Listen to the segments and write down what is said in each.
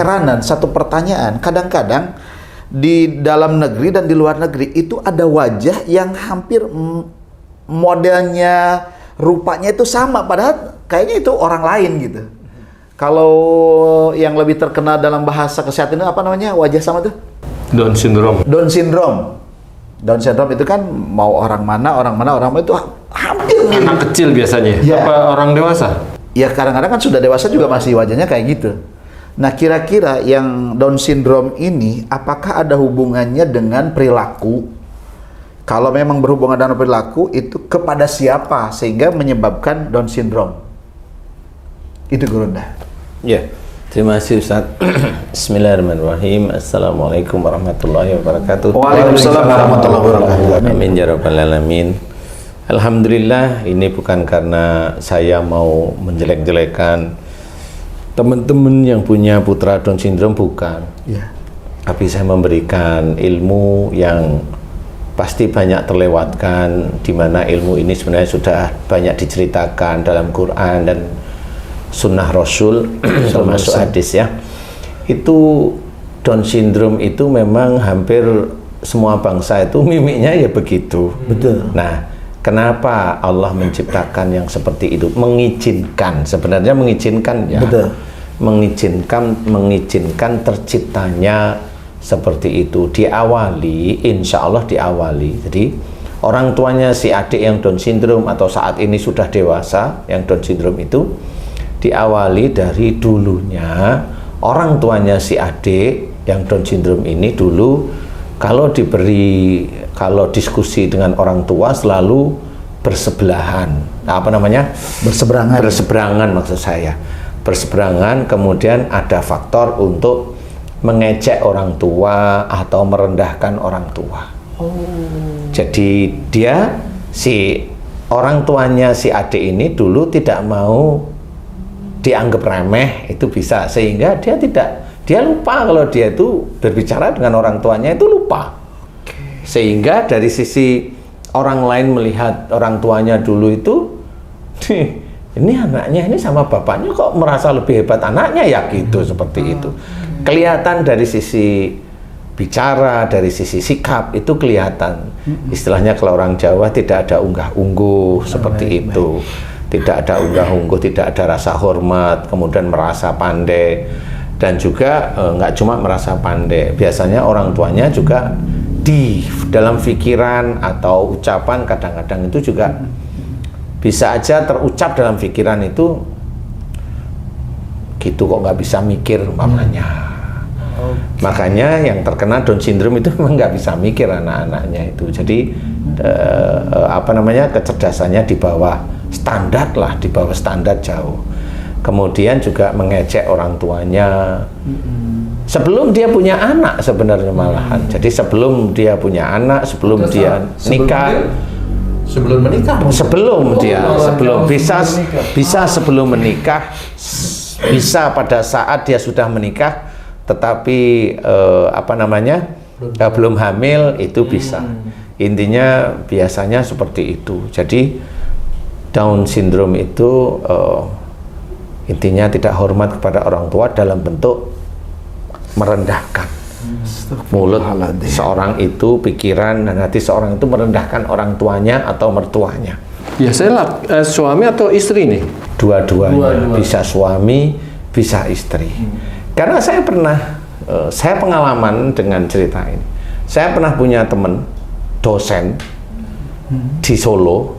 keheranan, satu pertanyaan. Kadang-kadang di dalam negeri dan di luar negeri itu ada wajah yang hampir modelnya, rupanya itu sama, padahal kayaknya itu orang lain gitu. Kalau yang lebih terkenal dalam bahasa kesehatan itu apa namanya, wajah sama tuh? Down syndrome. Down syndrome. Down syndrome itu kan mau orang mana itu hampir mirip. Anak kecil biasanya, Ya. apa orang dewasa? Ya kadang-kadang kan sudah dewasa juga masih wajahnya kayak gitu. Nah kira-kira yang Down syndrome ini apakah ada hubungannya dengan perilaku? Kalau memang berhubungan dengan perilaku itu kepada siapa sehingga menyebabkan Down syndrome? Itu Gurunda. Ya, terima kasih Ustaz. Bismillahirrahmanirrahim. Assalamualaikum warahmatullahi wabarakatuh. Waalaikumsalam warahmatullahi wabarakatuh. Amin ya rabbal alamin. Alhamdulillah, ini bukan karena saya mau menjelek-jelekan teman-teman yang punya putra Down syndrome, bukan. Ya. Tapi saya memberikan ilmu yang pasti banyak terlewatkan, di mana ilmu ini sebenarnya sudah banyak diceritakan dalam Quran dan Sunnah Rasul termasuk hadis ya. Itu Down syndrome itu memang hampir semua bangsa itu mimiknya ya begitu. Betul. Nah, kenapa Allah menciptakan yang seperti itu? Mengizinkan, sebenarnya mengizinkan ya. Betul. Mengizinkan terciptanya seperti itu. Diawali, insya Allah diawali. Jadi orang tuanya si adik yang Down syndrome atau saat ini sudah dewasa yang Down syndrome itu diawali dari dulunya orang tuanya si adik yang Down syndrome ini dulu kalau diskusi dengan orang tua selalu bersebelahan. Nah, apa namanya? Berseberangan. Berseberangan maksud saya. Berseberangan, kemudian ada faktor untuk mengejek orang tua atau merendahkan orang tua. Jadi si orang tuanya si adik ini dulu tidak mau dianggap remeh, itu bisa, sehingga dia lupa kalau dia itu berbicara dengan orang tuanya itu lupa. Sehingga dari sisi orang lain melihat orang tuanya dulu itu ini anaknya ini sama bapaknya kok merasa lebih hebat anaknya ya gitu, seperti itu. Kelihatan dari sisi bicara, dari sisi sikap itu kelihatan. Istilahnya kalau orang Jawa tidak ada unggah-ungguh seperti itu. Tidak ada unggah-ungguh, tidak ada rasa hormat, kemudian merasa pandai, dan juga nggak cuma merasa pandai, biasanya orang tuanya juga di dalam pikiran atau ucapan kadang-kadang itu juga bisa aja terucap dalam pikiran itu gitu, kok nggak bisa mikir mamanya. Makanya yang terkena Down syndrome itu memang nggak bisa mikir anak-anaknya itu. Jadi kecerdasannya di bawah standar lah, di bawah standar jauh. Kemudian juga mengejek orang tuanya sebelum dia punya anak sebenarnya malahan. Jadi sebelum dia punya anak, sebelum dia nikah, Sebelum menikah? sebelum sebelum menikah, bisa pada saat dia sudah menikah, tetapi belum hamil itu bisa. Intinya biasanya seperti itu. Jadi Down syndrome itu intinya tidak hormat kepada orang tua dalam bentuk merendahkan. Mulut seorang itu, pikiran dan hati seorang itu merendahkan orang tuanya atau mertuanya. Biasanya suami atau istri nih? Dua-duanya. Bisa suami, bisa istri. Karena saya pengalaman dengan cerita ini. Saya pernah punya teman dosen di Solo,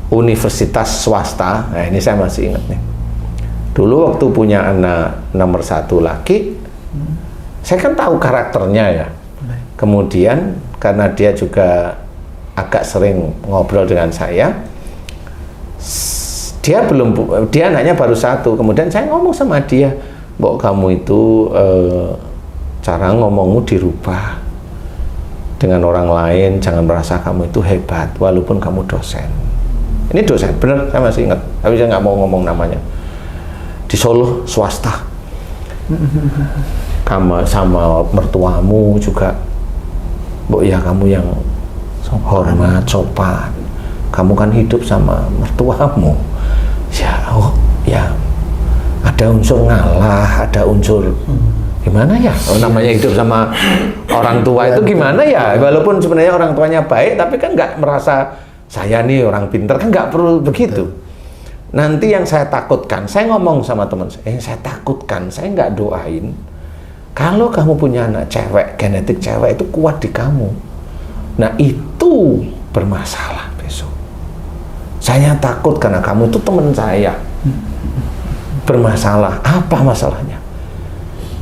universitas swasta. Nah, ini saya masih ingat nih. Dulu waktu punya anak nomor 1 laki, saya kan tahu karakternya ya. Kemudian karena dia juga agak sering ngobrol dengan saya, dia anaknya baru 1. Kemudian saya ngomong sama dia, "Mbok, kamu itu cara ngomongmu dirubah. Dengan orang lain jangan merasa kamu itu hebat walaupun kamu dosen." Ini dosen, bener, saya masih ingat, tapi saya nggak mau ngomong namanya. Di Solo, swasta. Kamu sama mertuamu juga, Mbok, ya kamu yang hormat, sopan. Kamu kan hidup sama mertuamu. Ya, oh ya, ada unsur ngalah, ada unsur gimana ya? Namanya hidup sama orang tua itu gimana ya? Walaupun sebenarnya orang tuanya baik, tapi kan nggak merasa saya nih orang pintar, kan nggak perlu begitu. Nanti yang saya takutkan, saya ngomong sama teman saya, saya takutkan, saya nggak doain. Kalau kamu punya anak cewek, genetik cewek itu kuat di kamu. Nah itu bermasalah besok. Saya takut karena kamu itu teman saya. Bermasalah, apa masalahnya?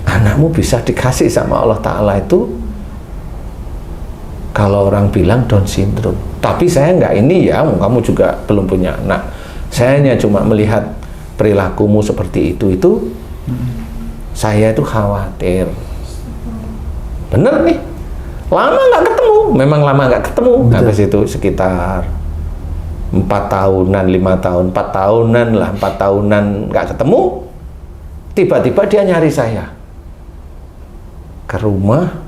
Anakmu bisa dikasih sama Allah Ta'ala itu kalau orang bilang Down syndrome. Tapi saya nggak ini ya, kamu juga belum punya anak. Saya hanya cuma melihat perilakumu seperti itu saya itu khawatir. Bener nih, lama nggak ketemu, memang lama nggak ketemu. Habis itu sekitar 4 tahunan, 5 tahun, 4 tahunan lah, 4 tahunan nggak ketemu. Tiba-tiba dia nyari saya ke rumah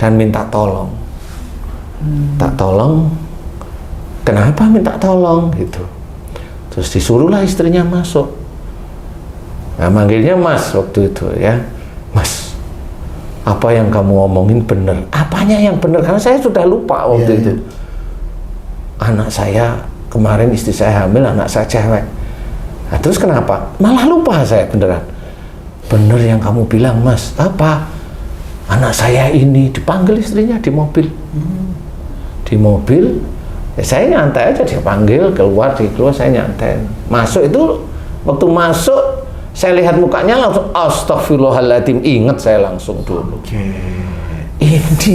dan minta tolong. Tak tolong, kenapa minta tolong gitu. Terus disuruhlah istrinya masuk. Nah, manggilnya Mas waktu itu ya. Mas, apa yang kamu omongin benar? Apanya yang benar? Karena saya sudah lupa waktu itu. Anak saya kemarin, istri saya hamil, anak saya cewek. Nah, terus kenapa? Malah lupa saya beneran. Bener yang kamu bilang, Mas. Apa? Anak saya ini, dipanggil istrinya di mobil. Di mobil, ya saya nyantai aja, dia panggil, keluar saya nyantai. Masuk itu, waktu masuk, saya lihat mukanya langsung, astagfirullahaladzim, ingat saya langsung dulu. Ini,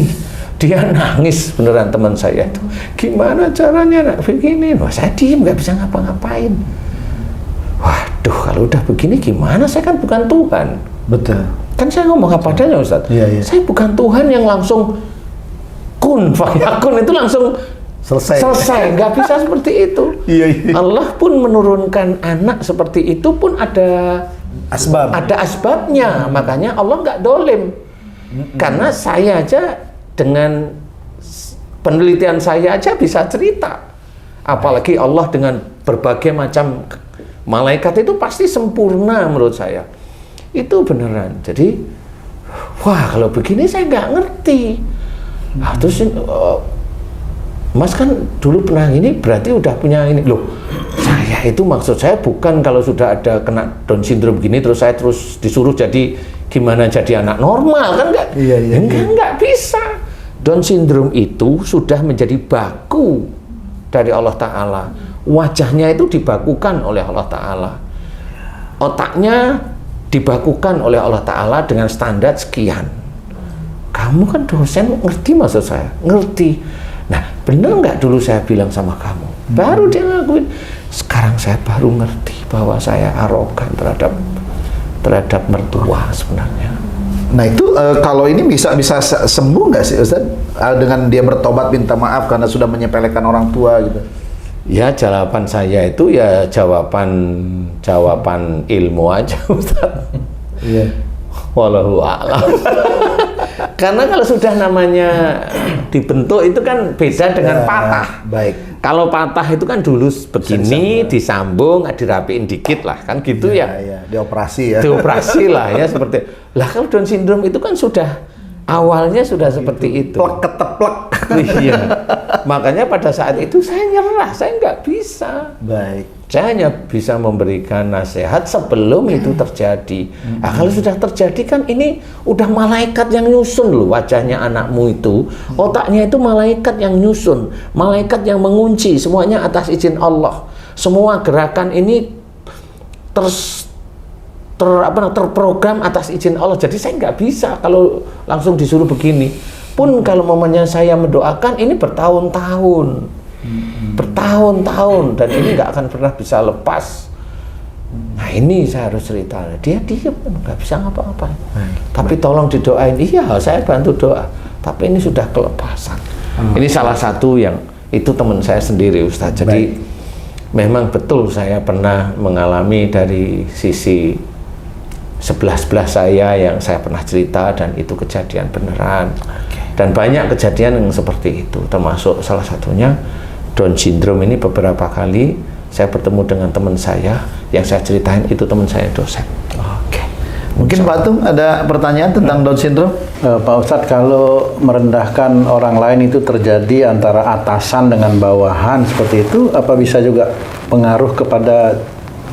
dia nangis beneran teman saya itu. Gimana caranya nak begini? Wah, saya diem, nggak bisa ngapa-ngapain. Waduh, kalau udah begini gimana? Saya kan bukan Tuhan. Betul. Kan saya ngomong apa adanya, Ustaz. Saya bukan Tuhan yang langsung kun fayakun itu langsung selesai. Nggak bisa seperti itu. Allah pun menurunkan anak seperti itu pun ada asbabnya. Makanya Allah nggak dolim. Karena saya aja dengan penelitian saya aja bisa cerita. Apalagi Allah dengan berbagai macam malaikat itu pasti sempurna menurut saya. Itu beneran. Jadi, wah kalau begini saya nggak ngerti. Nah, terus Mas kan dulu pernah ini, berarti udah punya ini. Loh, saya itu maksud saya bukan kalau sudah ada kena Down syndrome gini terus saya terus disuruh jadi gimana jadi anak normal, kan enggak? Enggak bisa. Down syndrome itu sudah menjadi baku dari Allah Ta'ala. Wajahnya itu dibakukan oleh Allah Ta'ala. Otaknya dibakukan oleh Allah Ta'ala dengan standar sekian. Kamu kan dosen, ngerti maksud saya? Ngerti. Nah, bener nggak dulu saya bilang sama kamu? Baru dia ngakuin. Sekarang saya baru ngerti bahwa saya arogan terhadap mertua sebenarnya. Nah itu kalau ini bisa sembuh nggak sih Ustaz? Dengan dia bertobat minta maaf karena sudah menyepelekan orang tua gitu. Ya jawaban saya itu ya jawaban ilmu aja Ustaz. Iya. Wallahu a'lam. Karena kalau sudah namanya dibentuk itu kan beda dengan patah. Baik. Kalau patah itu kan dulu begini, disambung, dirapiin dikit lah, kan gitu ya. Dioperasi ya. Dioperasi lah ya seperti. Lah kalau Down syndrome itu kan sudah awalnya sudah seperti itu. Plek keteplek. Iya. Makanya pada saat itu saya nyerah, saya nggak bisa. Baik. Saya hanya bisa memberikan nasihat sebelum itu terjadi. Nah, kalau sudah terjadi kan ini udah malaikat yang nyusun loh wajahnya anakmu itu. Otaknya itu malaikat yang nyusun, malaikat yang mengunci semuanya atas izin Allah. Semua gerakan ini terprogram atas izin Allah. Jadi saya nggak bisa kalau langsung disuruh begini. Pun kalau momennya saya mendoakan ini bertahun-tahun. Bertahun-tahun dan ini nggak akan pernah bisa lepas. Nah ini saya harus cerita. Dia diam, nggak bisa ngapa-ngapain. Tapi tolong didoain. Iya, saya bantu doa. Tapi ini sudah kelepasan. Ini salah satu yang itu teman saya sendiri, Ustaz. Jadi memang betul saya pernah mengalami dari sisi sebelah saya yang saya pernah cerita dan itu kejadian beneran. Dan banyak kejadian yang seperti itu, termasuk salah satunya Down syndrome ini beberapa kali saya bertemu dengan teman saya yang saya ceritain itu teman saya dosen. Oke. Mungkin Pak Tung ada pertanyaan tentang Down syndrome? Pak Ustadz, kalau merendahkan orang lain itu terjadi antara atasan dengan bawahan seperti itu, apa bisa juga pengaruh kepada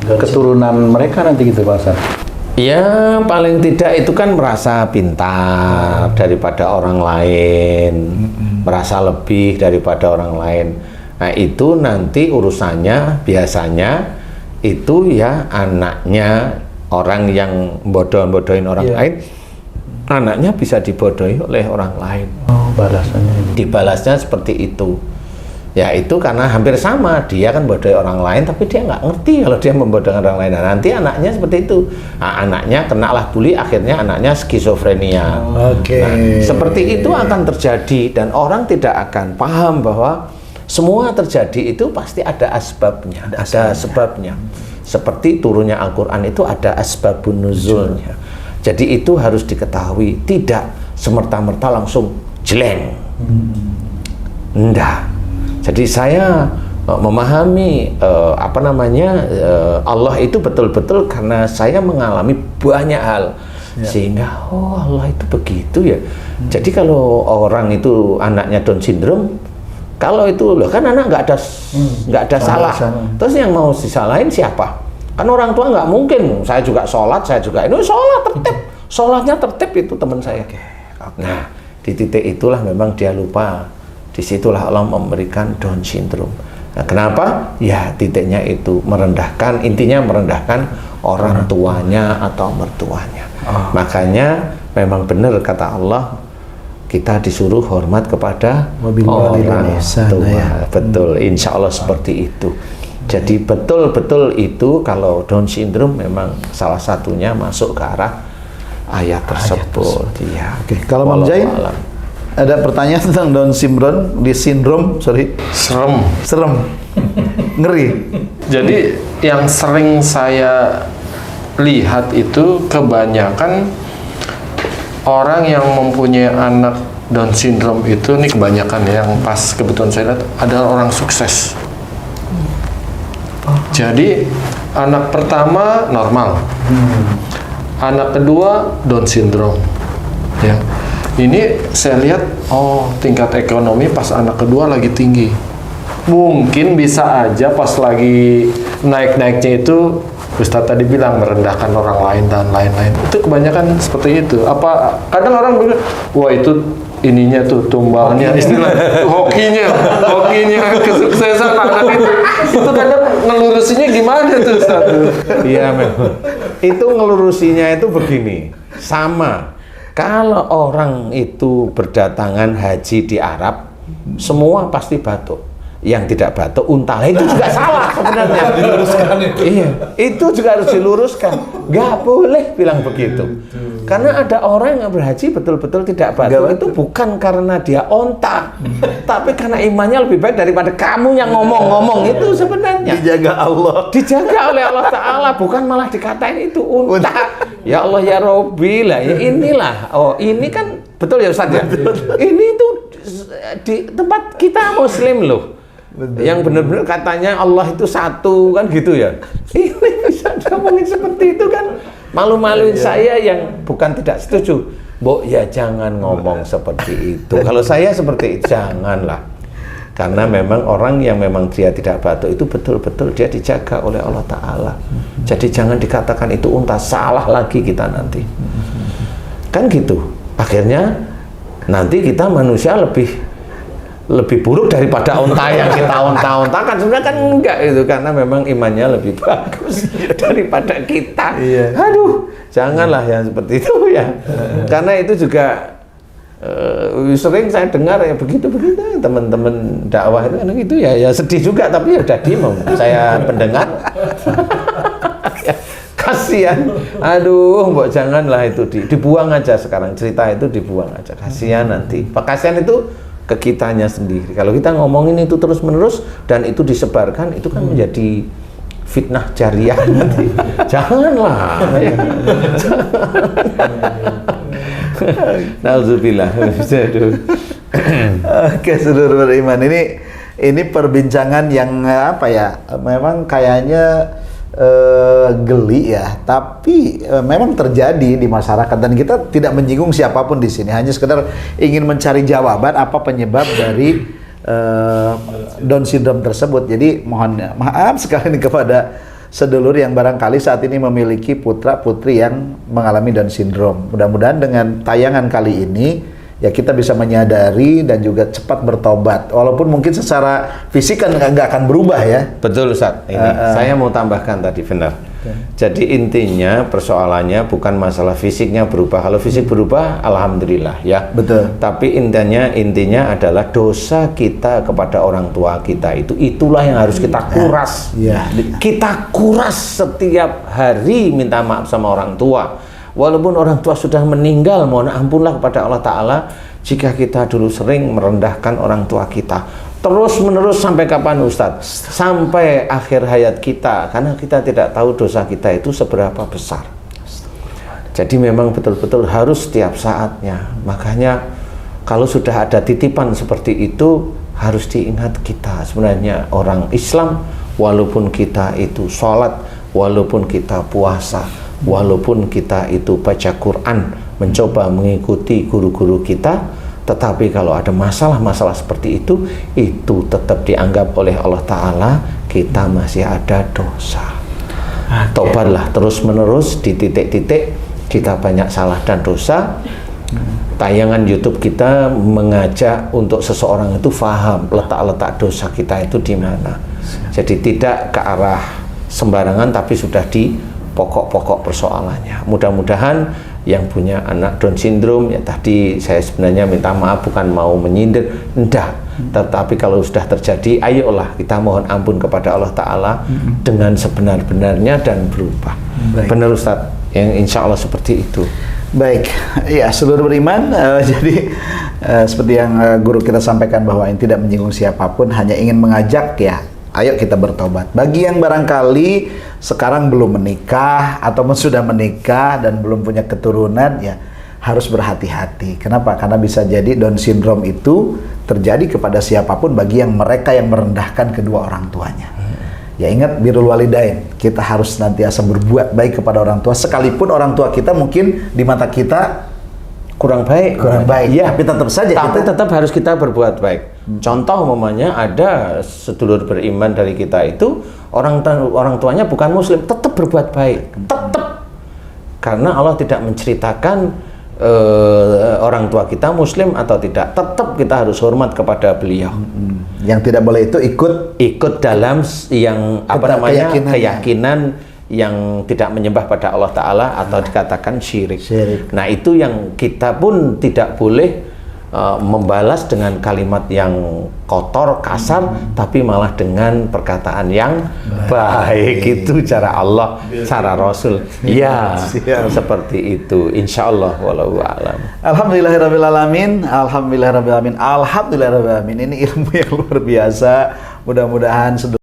keturunan mereka nanti gitu Pak Ustadz? Ya paling tidak itu kan merasa pintar daripada orang lain, merasa lebih daripada orang lain. Nah itu nanti urusannya biasanya itu ya anaknya orang yang bodoh-bodohin orang lain, anaknya bisa dibodohi oleh orang lain. Oh, balasannya. Dibalasnya seperti itu. Ya itu karena hampir sama, dia kan bodohi orang lain tapi dia nggak ngerti kalau dia membodohkan orang lain. Nah, nanti anaknya seperti itu. Nah, anaknya kenalah bully, akhirnya anaknya skizofrenia. Oke. Nah, seperti itu akan terjadi dan orang tidak akan paham bahwa semua terjadi itu pasti ada asbabnya, ada sebabnya. Seperti turunnya Al-Quran itu ada asbabun nuzulnya. Jadi itu harus diketahui, tidak semerta-merta langsung jeleng. Enggak. Jadi saya memahami Allah itu betul-betul karena saya mengalami banyak hal. Sehingga oh Allah itu begitu ya. Jadi kalau orang itu anaknya Down syndrome, kalau itu loh kan anak nggak ada salah. Terus yang mau disalahin siapa? Kan orang tua nggak mungkin. Saya juga sholat, saya juga ini sholat tertib, sholatnya tertib itu teman saya. Nah di titik itulah memang dia lupa. Disitulah Allah memberikan Down syndrome. Nah, kenapa? Ya titiknya itu merendahkan, intinya merendahkan orang tuanya atau mertuanya. Makanya memang benar kata Allah, kita disuruh hormat kepada orang tua. Betul, insya Allah seperti itu. Jadi betul-betul itu kalau Down syndrome memang salah satunya masuk ke arah ayat tersebut. Ya. Oke, kalau Mam Zain ada pertanyaan tentang Down syndrome, serem, ngeri. Jadi yang sering saya lihat itu kebanyakan orang yang mempunyai anak Down syndrome itu, nih kebanyakan yang pas kebetulan saya lihat adalah orang sukses. Jadi anak pertama normal, anak kedua Down syndrome. Ya, ini saya lihat oh tingkat ekonomi pas anak kedua lagi tinggi. Mungkin bisa aja pas lagi naik-naiknya itu Ustadz tadi bilang merendahkan orang lain dan lain-lain. Itu kebanyakan seperti itu. Apa kadang orang bilang, wah itu ininya tuh tumbalnya istilah hokinya kesuksesan anak itu. Itu kadang ngelurusinya gimana tuh Ustadz? Iya memang. Itu ngelurusinya itu begini. Sama. Kalau orang itu berdatangan haji di Arab, semua pasti batuk. Yang tidak batuk unta, itu juga salah sebenarnya. Diluruskan itu. Iya, itu juga harus diluruskan. Nggak boleh bilang begitu. Karena ada orang yang berhaji betul-betul tidak batuk, itu bukan karena dia onta, tapi karena imannya lebih baik daripada kamu yang ngomong-ngomong itu sebenarnya. Dijaga Allah. Dijaga oleh Allah Ta'ala, bukan malah dikatain itu unta. Ya Allah ya Robbi lah, ya inilah. Oh ini kan, betul ya Ustaz ya? Ini tuh di tempat kita Muslim loh. Betul. Yang benar-benar katanya Allah itu satu kan gitu ya. Ini bisa ngomongin seperti itu kan malu-maluin saya yang bukan tidak setuju. Mbok ya jangan ngomong seperti itu. Kalau saya seperti itu janganlah. Karena memang orang yang memang dia tidak batuk itu betul-betul dia dijaga oleh Allah Ta'ala. Jadi jangan dikatakan itu unta, salah lagi kita nanti. Kan gitu. Akhirnya nanti kita manusia lebih buruk daripada unta yang kita unta-untakan. Sebenarnya kan enggak itu, karena memang imannya lebih bagus daripada kita. Aduh, janganlah yang seperti itu ya. Karena itu juga sering saya dengar ya begitu teman-teman dakwah itu kan gitu ya sedih juga, tapi ya udah diem saya pendengar. Kasihan, aduh, mbok janganlah itu dibuang aja sekarang, cerita itu dibuang aja, kasihan nanti. Kasihan itu ke kitanya sendiri. Kalau kita ngomongin itu terus-menerus dan itu disebarkan, itu kan menjadi fitnah jariah nanti. Janganlah. Nauzubillah. Oke, saudara beriman, ini ini perbincangan yang apa ya? Memang kayaknya geli ya, tapi memang terjadi di masyarakat dan kita tidak menyinggung siapapun di sini, hanya sekedar ingin mencari jawaban apa penyebab dari Down syndrome tersebut. Jadi mohon maaf sekali nih kepada sedulur yang barangkali saat ini memiliki putra putri yang mengalami Down syndrome. Mudah-mudahan dengan tayangan kali ini ya kita bisa menyadari dan juga cepat bertobat, walaupun mungkin secara fisik kan nggak akan berubah ya. Betul Ustaz, ini saya mau tambahkan tadi benar. Jadi intinya persoalannya bukan masalah fisiknya berubah. Kalau fisik berubah, alhamdulillah ya. Betul. Tapi intinya adalah dosa kita kepada orang tua kita itulah yang harus kita kuras. Ya. Kita kuras setiap hari, minta maaf sama orang tua. Walaupun orang tua sudah meninggal, mohon ampunlah kepada Allah Ta'ala jika kita dulu sering merendahkan orang tua kita. Terus menerus sampai kapan Ustadz? Sampai akhir hayat kita, karena kita tidak tahu dosa kita itu seberapa besar. Jadi memang betul-betul harus setiap saatnya. Makanya kalau sudah ada titipan seperti itu, harus diingat kita. Sebenarnya orang Islam, walaupun kita itu sholat, walaupun kita puasa, walaupun kita itu baca Quran, mencoba mengikuti guru-guru kita, tetapi kalau ada masalah-masalah seperti itu tetap dianggap oleh Allah Ta'ala kita masih ada dosa. Tobatlah terus-menerus di titik-titik kita banyak salah dan dosa. Tayangan YouTube kita mengajak untuk seseorang itu faham letak-letak dosa kita itu di mana. Jadi tidak ke arah sembarangan, tapi sudah di pokok-pokok persoalannya. Mudah-mudahan yang punya anak Down syndrome, ya tadi saya sebenarnya minta maaf bukan mau menyindir, enggak. Tetapi kalau sudah terjadi, ayolah kita mohon ampun kepada Allah Ta'ala dengan sebenar-benarnya dan berubah. Benar Ustaz, yang insya Allah seperti itu. Baik, ya seluruh beriman, jadi seperti yang guru kita sampaikan bahwa yang tidak menyinggung siapapun, hanya ingin mengajak ya, ayo kita bertobat. Bagi yang barangkali sekarang belum menikah ataupun sudah menikah dan belum punya keturunan, ya harus berhati-hati. Kenapa? Karena bisa jadi Down syndrome itu terjadi kepada siapapun bagi yang mereka yang merendahkan kedua orang tuanya. Ya ingat, birrul walidain, kita harus senantiasa berbuat baik kepada orang tua, sekalipun orang tua kita mungkin di mata kita kurang baik. Ya, tapi tetap saja tapi kita tetap harus kita berbuat baik. Contoh umpamanya ada sedulur beriman dari kita itu orang tuanya bukan muslim, tetap berbuat baik, tetap, karena Allah tidak menceritakan orang tua kita muslim atau tidak, tetap kita harus hormat kepada beliau. Yang tidak boleh itu ikut dalam yang keyakinan yang tidak menyembah pada Allah Ta'ala atau dikatakan syirik. Nah itu yang kita pun tidak boleh membalas dengan kalimat yang kotor, kasar, tapi malah dengan perkataan yang baik. Itu cara Allah, cara Rasul. Ya, seperti itu. Insya Allah, wallahu a'lam. Alhamdulillahirrabbilalamin. Alhamdulillahirrabbilalamin. Alhamdulillahirrabbilalamin. Ini ilmu yang luar biasa. Mudah-mudahan